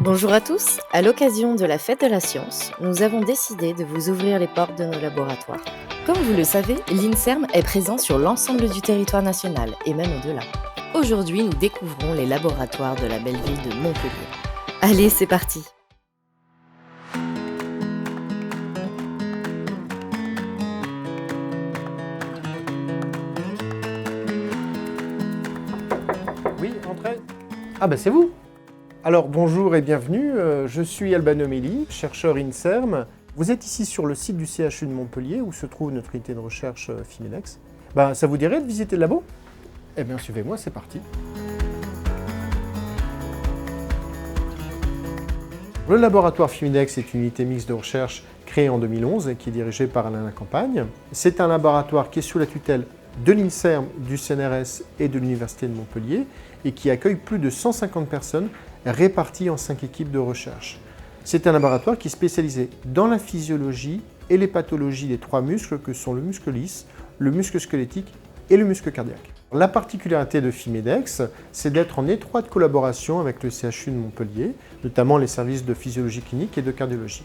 Bonjour à tous. À l'occasion de la Fête de la Science, nous avons décidé de vous ouvrir les portes de nos laboratoires. Comme vous le savez, l'INSERM est présent sur l'ensemble du territoire national et même au-delà. Aujourd'hui, nous découvrons les laboratoires de la belle ville de Montpellier. Allez, c'est parti! Oui, entrez. Ah ben c'est vous. Alors bonjour et bienvenue, je suis Albano Méli, chercheur INSERM. Vous êtes ici sur le site du CHU de Montpellier où se trouve notre unité de recherche Fimedex. Ça vous dirait de visiter le labo? Eh bien suivez-moi, c'est parti. Le laboratoire Fimedex est une unité mixte de recherche créée en 2011 et qui est dirigée par Alain Lacampagne. C'est un laboratoire qui est sous la tutelle de l'INSERM, du CNRS et de l'Université de Montpellier et qui accueille plus de 150 personnes réparties en 5 équipes de recherche. C'est un laboratoire qui est spécialisé dans la physiologie et les pathologies des 3 muscles que sont le muscle lisse, le muscle squelettique et le muscle cardiaque. La particularité de Fimedex, c'est d'être en étroite collaboration avec le CHU de Montpellier, notamment les services de physiologie clinique et de cardiologie.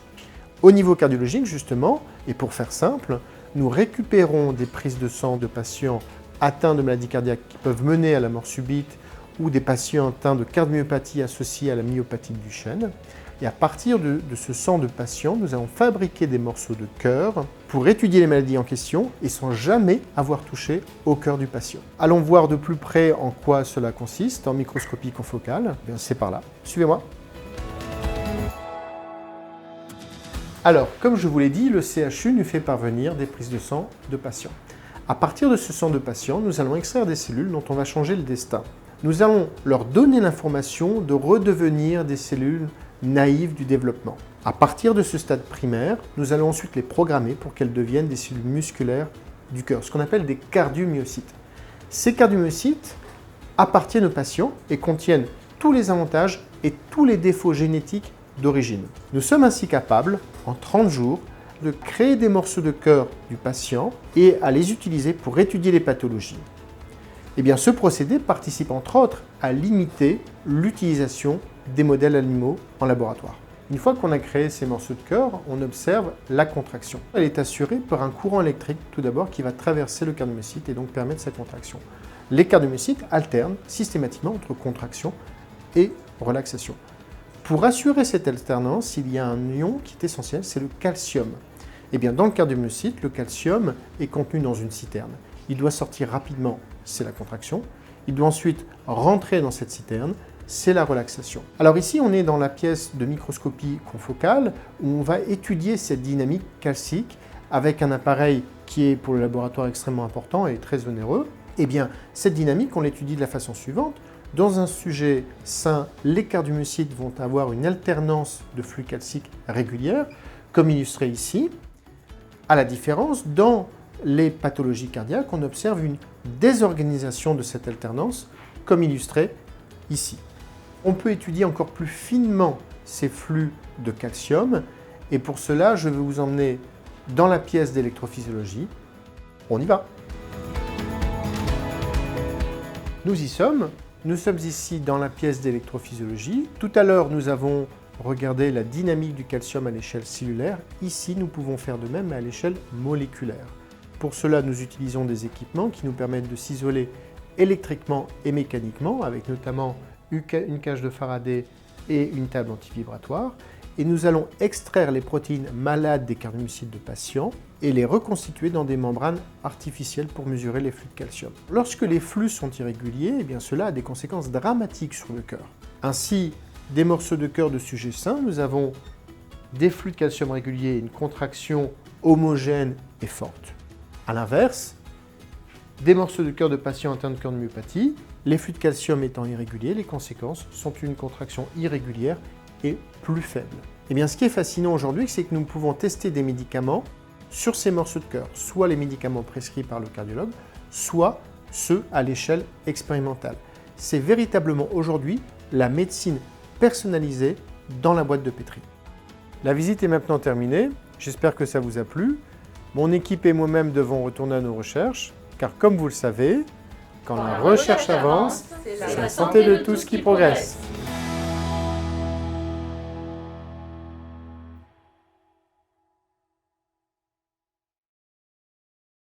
Au niveau cardiologique, justement, et pour faire simple, nous récupérons des prises de sang de patients atteints de maladies cardiaques qui peuvent mener à la mort subite ou des patients atteints de cardiomyopathie associée à la myopathie du chêne. Et à partir de ce sang de patients, nous allons fabriquer des morceaux de cœur pour étudier les maladies en question et sans jamais avoir touché au cœur du patient. Allons voir de plus près en quoi cela consiste en microscopie confocale. C'est par là. Suivez-moi. Alors, comme je vous l'ai dit, le CHU nous fait parvenir des prises de sang de patients. À partir de ce sang de patients, nous allons extraire des cellules dont on va changer le destin. Nous allons leur donner l'information de redevenir des cellules naïves du développement. À partir de ce stade primaire, nous allons ensuite les programmer pour qu'elles deviennent des cellules musculaires du cœur, ce qu'on appelle des cardiomyocytes. Ces cardiomyocytes appartiennent aux patients et contiennent tous les avantages et tous les défauts génétiques d'origine. Nous sommes ainsi capables, en 30 jours, de créer des morceaux de cœur du patient et à les utiliser pour étudier les pathologies. Eh bien, ce procédé participe entre autres à limiter l'utilisation des modèles animaux en laboratoire. Une fois qu'on a créé ces morceaux de cœur, on observe la contraction. Elle est assurée par un courant électrique tout d'abord qui va traverser le cardiomyocyte et donc permettre sa contraction. Les cardiomyocytes alternent systématiquement entre contraction et relaxation. Pour assurer cette alternance, il y a un ion qui est essentiel, c'est le calcium. Eh bien, dans le cardiomyocyte, le calcium est contenu dans une citerne. Il doit sortir rapidement, c'est la contraction. Il doit ensuite rentrer dans cette citerne, c'est la relaxation. Alors ici, on est dans la pièce de microscopie confocale où on va étudier cette dynamique calcique avec un appareil qui est pour le laboratoire extrêmement important et très onéreux. Eh bien, cette dynamique, on l'étudie de la façon suivante. Dans un sujet sain, les cardiomyocytes vont avoir une alternance de flux calcique régulière, comme illustré ici. À la différence, dans les pathologies cardiaques, on observe une désorganisation de cette alternance, comme illustré ici. On peut étudier encore plus finement ces flux de calcium, et pour cela, je vais vous emmener dans la pièce d'électrophysiologie. On y va! Nous y sommes. Nous sommes ici dans la pièce d'électrophysiologie. Tout à l'heure, nous avons regardé la dynamique du calcium à l'échelle cellulaire. Ici, nous pouvons faire de même à l'échelle moléculaire. Pour cela, nous utilisons des équipements qui nous permettent de s'isoler électriquement et mécaniquement, avec notamment une cage de Faraday et une table antivibratoire. Et nous allons extraire les protéines malades des cardiomyocytes de patients et les reconstituer dans des membranes artificielles pour mesurer les flux de calcium. Lorsque les flux sont irréguliers, eh bien cela a des conséquences dramatiques sur le cœur. Ainsi, des morceaux de cœur de sujets sains, nous avons des flux de calcium réguliers et une contraction homogène et forte. A l'inverse, des morceaux de cœur de patients atteints de cardiomyopathie, les flux de calcium étant irréguliers, les conséquences sont une contraction irrégulière et plus faible. Eh bien, ce qui est fascinant aujourd'hui, c'est que nous pouvons tester des médicaments sur ces morceaux de cœur, soit les médicaments prescrits par le cardiologue, soit ceux à l'échelle expérimentale. C'est véritablement aujourd'hui la médecine personnalisée dans la boîte de pétri. La visite est maintenant terminée, j'espère que ça vous a plu. Mon équipe et moi-même devons retourner à nos recherches, car comme vous le savez, quand la recherche avance, c'est la santé de tous qui progresse.